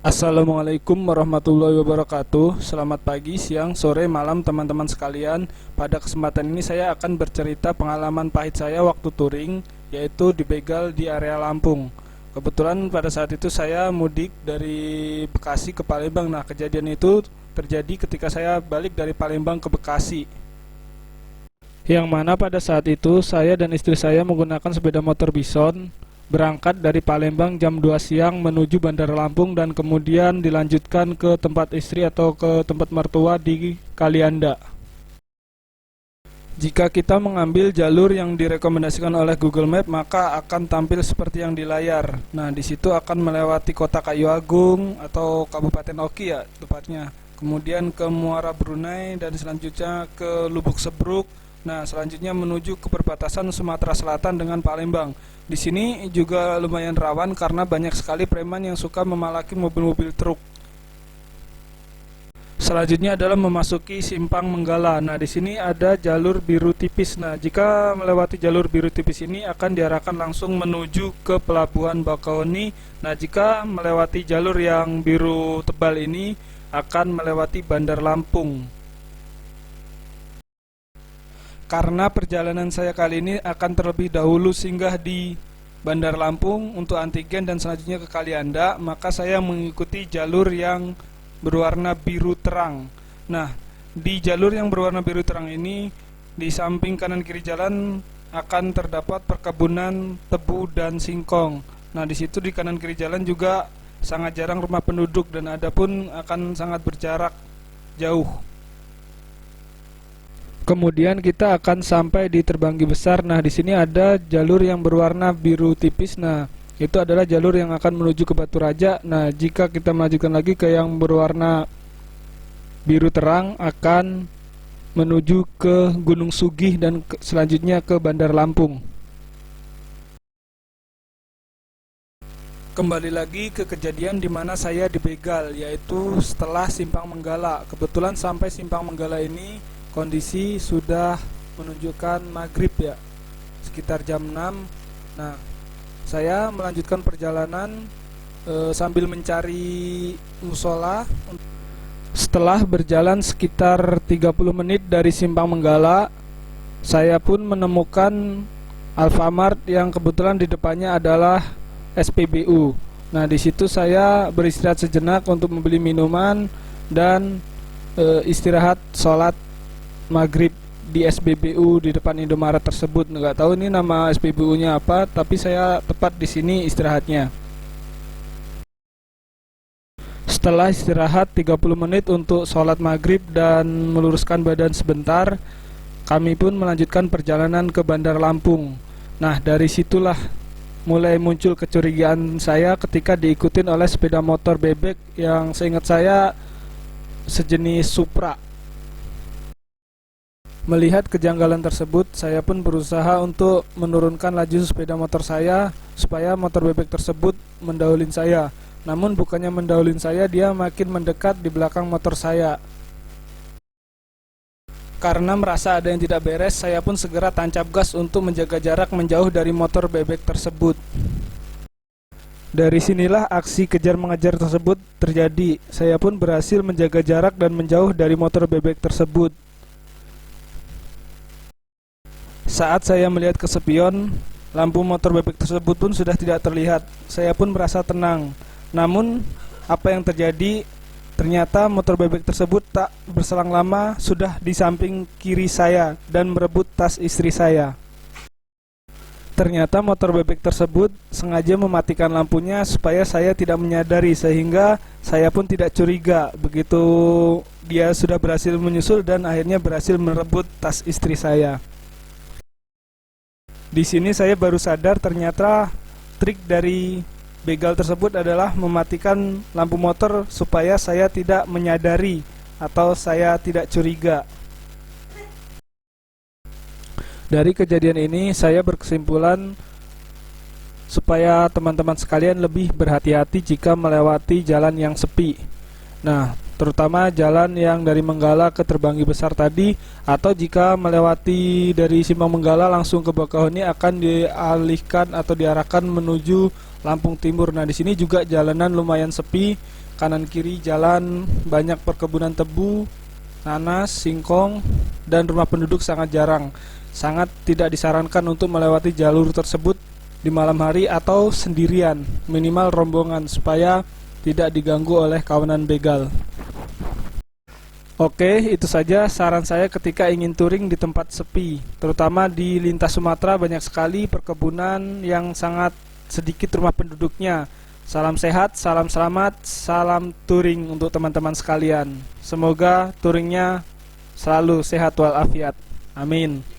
Assalamualaikum warahmatullahi wabarakatuh. Selamat pagi, siang, sore, malam teman-teman sekalian. Pada kesempatan ini saya akan bercerita pengalaman pahit saya waktu touring, yaitu dibegal di area Lampung. Kebetulan pada saat itu saya mudik dari Bekasi ke Palembang. Nah, kejadian itu terjadi ketika saya balik dari Palembang ke Bekasi, yang mana pada saat itu saya dan istri saya menggunakan sepeda motor Bison, berangkat dari Palembang jam 2 siang menuju Bandar Lampung dan kemudian dilanjutkan ke tempat istri atau ke tempat mertua di Kalianda. Jika kita mengambil jalur yang direkomendasikan oleh Google Map, maka akan tampil seperti yang di layar. Nah, di situ akan melewati Kota Kayu Agung atau Kabupaten Oki ya tepatnya. Kemudian ke Muara Brunei dan selanjutnya ke Lubuk Sebruk. Nah, selanjutnya menuju ke perbatasan Sumatera Selatan dengan Palembang. Di sini juga lumayan rawan karena banyak sekali preman yang suka memalaki mobil-mobil truk. Selanjutnya adalah memasuki Simpang Menggala. Nah, di sini ada jalur biru tipis. Nah, jika melewati jalur biru tipis ini akan diarahkan langsung menuju ke Pelabuhan Bakauheni. Nah, jika melewati jalur yang biru tebal ini akan melewati Bandar Lampung. Karena perjalanan saya kali ini akan terlebih dahulu singgah di Bandar Lampung untuk antigen dan selanjutnya ke Kalianda, maka saya mengikuti jalur yang berwarna biru terang. Nah, di jalur yang berwarna biru terang ini, di samping kanan kiri jalan akan terdapat perkebunan tebu dan singkong. Nah, di situ di kanan kiri jalan juga sangat jarang rumah penduduk dan adapun akan sangat berjarak jauh. Kemudian kita akan sampai di Terbanggi Besar. Nah, di sini ada jalur yang berwarna biru tipis. Nah, itu adalah jalur yang akan menuju ke Batu Raja. Nah, jika kita melanjutkan lagi ke yang berwarna biru terang akan menuju ke Gunung Sugih dan selanjutnya ke Bandar Lampung. Kembali lagi ke kejadian di mana saya dibegal, yaitu setelah Simpang Menggala. Kebetulan sampai Simpang Menggala ini kondisi sudah menunjukkan maghrib ya, sekitar jam 6. Nah, saya melanjutkan perjalanan sambil mencari musola. Setelah berjalan sekitar 30 menit dari Simpang Menggala, saya pun menemukan Alfamart yang kebetulan di depannya adalah SPBU. Nah, di situ saya beristirahat sejenak untuk membeli minuman dan istirahat sholat maghrib di SPBU di depan Indomaret tersebut. Nggak tahu ini nama SPBU-nya apa, tapi saya tepat di sini istirahatnya. Setelah istirahat 30 menit untuk sholat maghrib dan meluruskan badan sebentar, kami pun melanjutkan perjalanan ke Bandar Lampung. Nah, dari situlah mulai muncul kecurigaan saya ketika diikutin oleh sepeda motor bebek yang seingat saya sejenis Supra. Melihat kejanggalan tersebut, saya pun berusaha untuk menurunkan laju sepeda motor saya supaya motor bebek tersebut mendahulin saya. Namun bukannya mendahulin saya, dia makin mendekat di belakang motor saya. Karena merasa ada yang tidak beres, saya pun segera tancap gas untuk menjaga jarak menjauh dari motor bebek tersebut. Dari sinilah aksi kejar mengejar tersebut terjadi. Saya pun berhasil menjaga jarak dan menjauh dari motor bebek tersebut. Saat saya melihat ke spion, lampu motor bebek tersebut pun sudah tidak terlihat. Saya pun merasa tenang. Namun, apa yang terjadi? Ternyata motor bebek tersebut tak berselang lama sudah di samping kiri saya dan merebut tas istri saya. Ternyata motor bebek tersebut sengaja mematikan lampunya supaya saya tidak menyadari, sehingga saya pun tidak curiga begitu dia sudah berhasil menyusul dan akhirnya berhasil merebut tas istri saya. Di sini saya baru sadar ternyata trik dari begal tersebut adalah mematikan lampu motor supaya saya tidak menyadari atau saya tidak curiga. Dari kejadian ini saya berkesimpulan supaya teman-teman sekalian lebih berhati-hati jika melewati jalan yang sepi. Nah, terutama jalan yang dari Menggala ke Terbanggi Besar tadi, atau jika melewati dari Simpang Menggala langsung ke Bakauheni akan dialihkan atau diarahkan menuju Lampung Timur. Nah, di sini juga jalanan lumayan sepi, kanan kiri jalan banyak perkebunan tebu, nanas, singkong, dan rumah penduduk sangat jarang. Sangat tidak disarankan untuk melewati jalur tersebut di malam hari atau sendirian, minimal rombongan supaya tidak diganggu oleh kawanan begal. Oke, itu saja saran saya ketika ingin touring di tempat sepi, terutama di lintas Sumatera banyak sekali perkebunan yang sangat sedikit rumah penduduknya. Salam sehat, salam selamat, salam touring untuk teman-teman sekalian. Semoga touringnya selalu sehat walafiat. Amin.